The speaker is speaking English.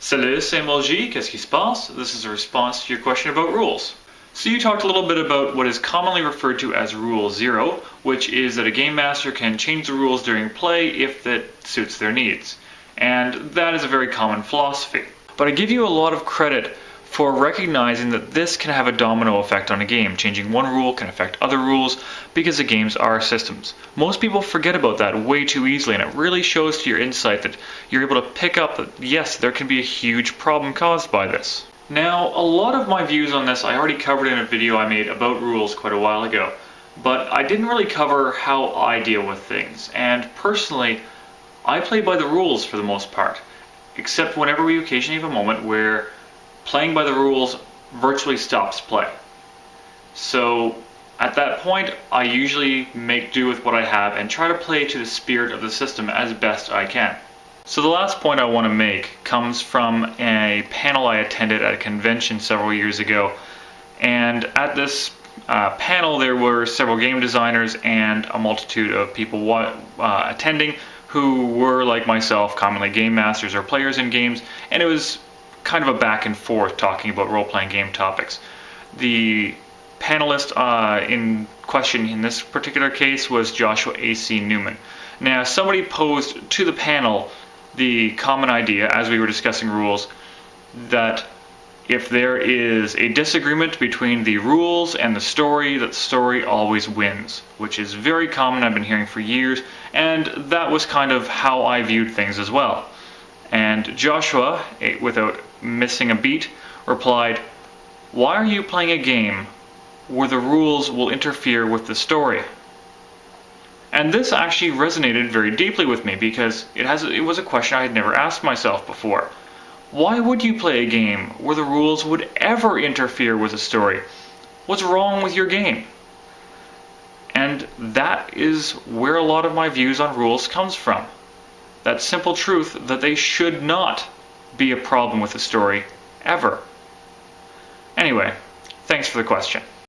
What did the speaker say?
Salut, sameoldji, qu'est-ce qui se passe? This is a response to your question about rules. So you talked a little bit about what is commonly referred to as Rule 0, which is that a game master can change the rules during play if that suits their needs. And that is a very common philosophy. But I give you a lot of credit for recognizing that this can have a domino effect on a game. Changing one rule can affect other rules because the games are systems. Most people forget about that way too easily, and it really shows to your insight that you're able to pick up that yes, there can be a huge problem caused by this. Now, a lot of my views on this I already covered in a video I made about rules quite a while ago, but I didn't really cover how I deal with things, and personally, I play by the rules for the most part, except whenever we occasionally have a moment where playing by the rules virtually stops play. So at that point, I usually make do with what I have and try to play to the spirit of the system as best I can. So the last point I want to make comes from a panel I attended at a convention several years ago. And at this panel there were several game designers and a multitude of people attending who were, like myself, commonly game masters or players in games, and it was kind of a back and forth talking about role-playing game topics. The panelist in question in this particular case was Joshua A.C. Newman. Now, somebody posed to the panel the common idea, as we were discussing rules, that if there is a disagreement between the rules and the story, that the story always wins, which is very common, I've been hearing for years, and that was kind of how I viewed things as well. And Joshua, without missing a beat, replied, "Why are you playing a game where the rules will interfere with the story?" And this actually resonated very deeply with me because it was a question I had never asked myself before. Why would you play a game where the rules would ever interfere with the story? What's wrong with your game? And that is where a lot of my views on rules comes from. That simple truth that they should not be a problem with the story, ever. Anyway, thanks for the question.